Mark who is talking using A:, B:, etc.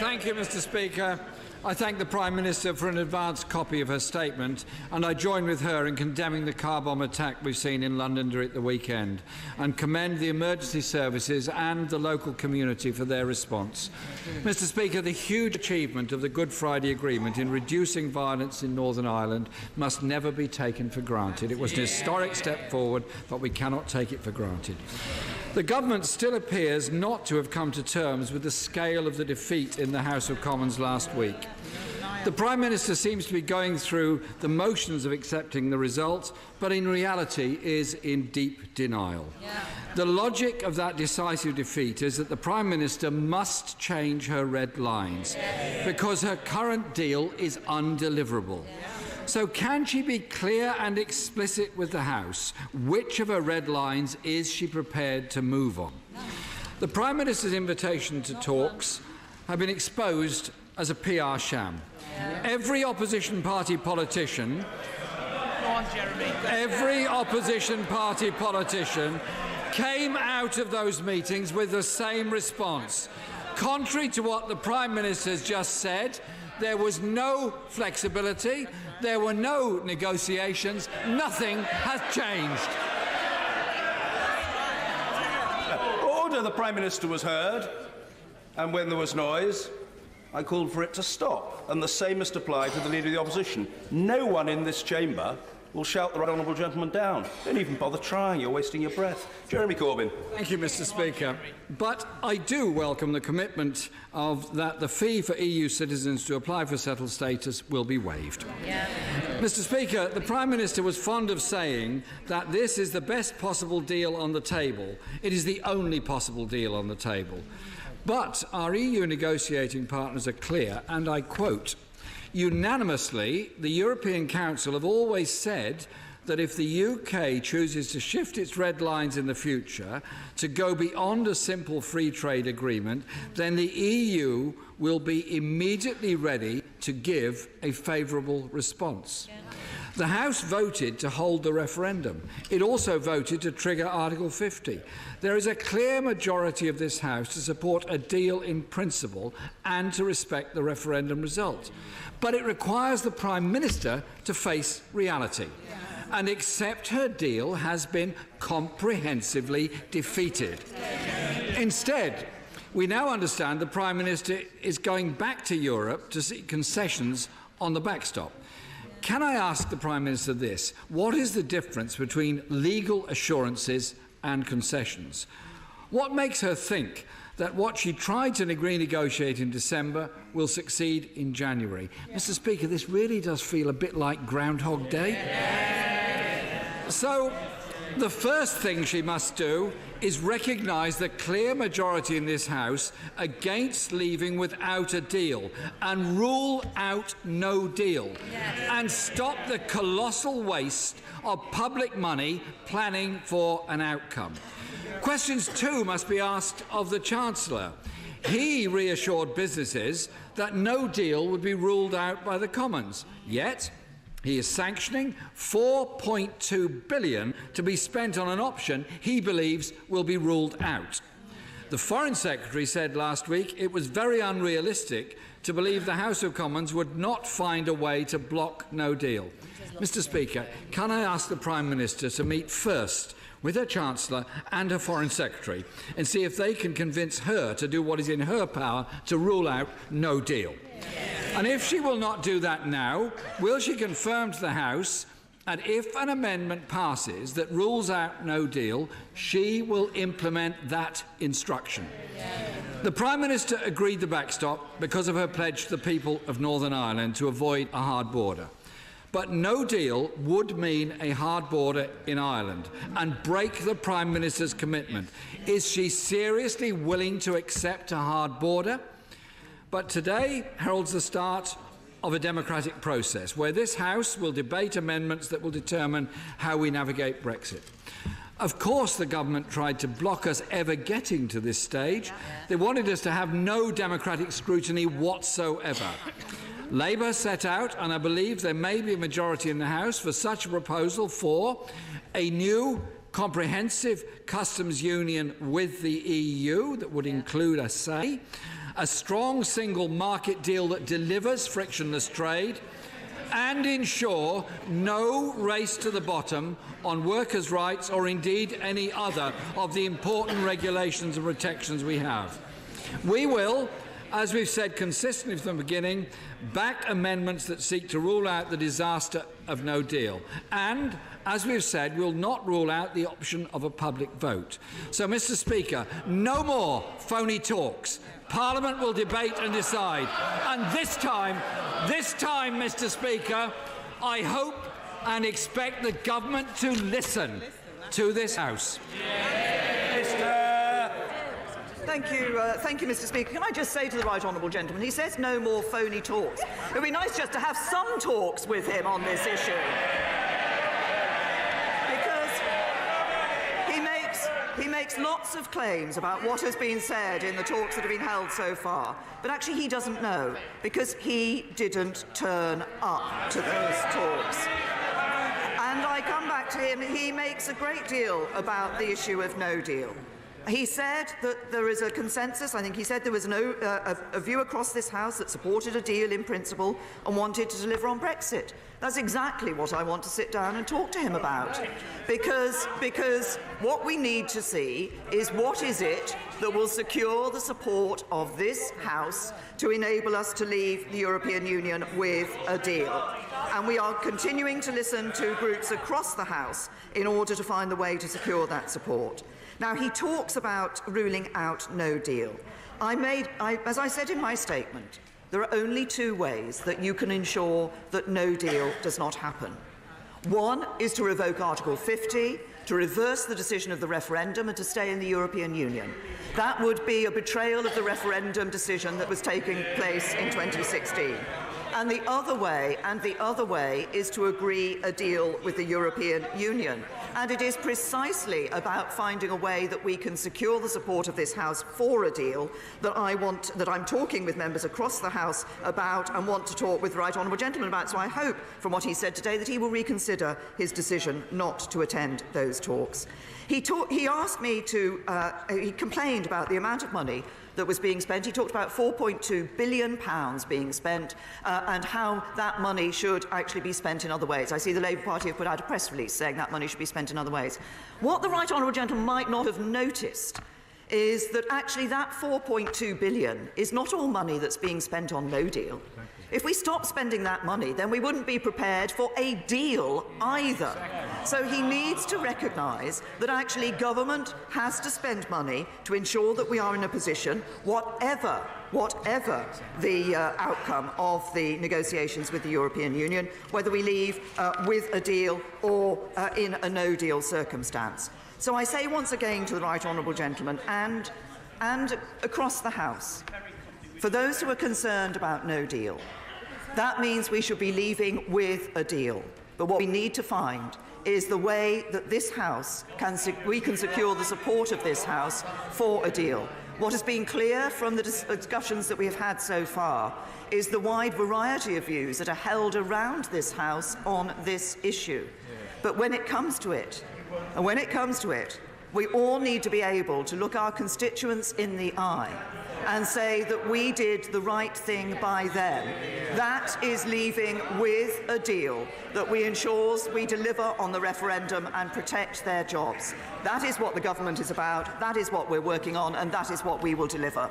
A: Thank you, Mr. Speaker. I thank the Prime Minister for an advanced copy of her statement, and I join with her in condemning the car bomb attack we've seen in London during the weekend, and commend the emergency services and the local community for their response. Mr. Speaker, the huge achievement of the Good Friday Agreement in reducing violence in Northern Ireland must never be taken for granted. It was an historic step forward, but we cannot take it for granted. The government still appears not to have come to terms with the scale of the defeat in the House of Commons last week. The Prime Minister seems to be going through the motions of accepting the result, but in reality is in deep denial. The logic of that decisive defeat is that the Prime Minister must change her red lines because her current deal is undeliverable. So can she be clear and explicit with the House? Which of her red lines is she prepared to move on? The Prime Minister's invitation to talks have been exposed as a PR sham. Every opposition party politician came out of those meetings with the same response. Contrary to what the Prime Minister has just said, there was no flexibility, there were no negotiations, nothing has changed.
B: Order. The Prime Minister was heard, and when there was noise, I called for it to stop, and the same must apply to the Leader of the Opposition. No one in this chamber will shout the right honourable gentleman down. Don't even bother trying, you're wasting your breath. Jeremy Corbyn.
A: Thank you, Mr. Speaker. But I do welcome the commitment that the fee for EU citizens to apply for settled status will be waived. Mr. Speaker, the Prime Minister was fond of saying that this is the best possible deal on the table. It is the only possible deal on the table. But our EU negotiating partners are clear, and I quote, "Unanimously, the European Council have always said that if the UK chooses to shift its red lines in the future to go beyond a simple free trade agreement, then the EU will be immediately ready to give a favourable response." The House voted to hold the referendum. It also voted to trigger Article 50. There is a clear majority of this House to support a deal in principle and to respect the referendum result. But it requires the Prime Minister to face reality and accept her deal has been comprehensively defeated. Instead, we now understand the Prime Minister is going back to Europe to seek concessions on the backstop. Can I ask the Prime Minister this? What is the difference between legal assurances and concessions? What makes her think that what she tried to renegotiate in December will succeed in January? Mr. Speaker, this really does feel a bit like Groundhog Day. So, the first thing she must do is recognise the clear majority in this House against leaving without a deal and rule out no deal and stop the colossal waste of public money planning for an outcome. Questions too must be asked of the Chancellor. He reassured businesses that no deal would be ruled out by the Commons, yet he is sanctioning £4.2 billion to be spent on an option he believes will be ruled out. The Foreign Secretary said last week it was very unrealistic to believe the House of Commons would not find a way to block no deal. Mr. Speaker, can I ask the Prime Minister to meet first with her Chancellor and her Foreign Secretary and see if they can convince her to do what is in her power to rule out no deal? And if she will not do that now, will she confirm to the House that if an amendment passes that rules out no deal, she will implement that instruction? The Prime Minister agreed the backstop because of her pledge to the people of Northern Ireland to avoid a hard border. But no deal would mean a hard border in Ireland and break the Prime Minister's commitment. Is she seriously willing to accept a hard border? But today heralds the start of a democratic process where this House will debate amendments that will determine how we navigate Brexit. Of course the government tried to block us ever getting to this stage. They wanted us to have no democratic scrutiny whatsoever. Labour set out, and I believe there may be a majority in the House, for such a proposal for a new comprehensive customs union with the EU that would include a say, a strong single market deal that delivers frictionless trade, and ensure no race to the bottom on workers' rights or indeed any other of the important regulations and protections we have. We will, as we've said consistently from the beginning, back amendments that seek to rule out the disaster of no deal. And, as we've said, we'll not rule out the option of a public vote. So, Mr. Speaker, no more phony talks. Parliament will debate and decide. And this time, Mr. Speaker, I hope and expect the government to listen to this House.
C: Thank you, Mr. Speaker. Can I just say to the right honourable gentleman, he says no more phony talks. It would be nice just to have some talks with him on this issue. He makes lots of claims about what has been said in the talks that have been held so far, but actually he doesn't know, because he didn't turn up to those talks. And I come back to him, he makes a great deal about the issue of no deal. He said that there is a consensus. I think he said there was a view across this House that supported a deal in principle and wanted to deliver on Brexit. That's exactly what I want to sit down and talk to him about. Because what we need to see is what is it that will secure the support of this House to enable us to leave the European Union with a deal. And we are continuing to listen to groups across the House in order to find the way to secure that support. Now, he talks about ruling out no deal. As I said in my statement, there are only two ways that you can ensure that no deal does not happen. One is to revoke Article 50, to reverse the decision of the referendum and to stay in the European Union. That would be a betrayal of the referendum decision that was taking place in 2016. And the other way is to agree a deal with the European Union. And it is precisely about finding a way that we can secure the support of this House for a deal that I'm talking with members across the House about and want to talk with the right honourable gentleman about. So I hope, from what he said today, that he will reconsider his decision not to attend those talks. He asked me to, he complained about the amount of money that was being spent. He talked about £4.2 billion being spent and how that money should actually be spent in other ways. I see the Labour Party have put out a press release saying that money should be spent in other ways. What the right honourable gentleman might not have noticed is that actually that £4.2 billion is not all money that's being spent on no deal. If we stop spending that money, then we wouldn't be prepared for a deal either. So he needs to recognise that actually government has to spend money to ensure that we are in a position, whatever the outcome of the negotiations with the European Union, whether we leave with a deal or in a no-deal circumstance. So I say once again to the right honourable gentleman and across the House, for those who are concerned about no deal, that means we should be leaving with a deal. But what we need to find is the way that this House we can secure the support of this House for a deal. What has been clear from the discussions that we have had so far is the wide variety of views that are held around this House on this issue. But when it comes to it, we all need to be able to look our constituents in the eye and say that we did the right thing by them. That is leaving with a deal that ensures we deliver on the referendum and protect their jobs. That is what the government is about, that is what we're working on, and that is what we will deliver.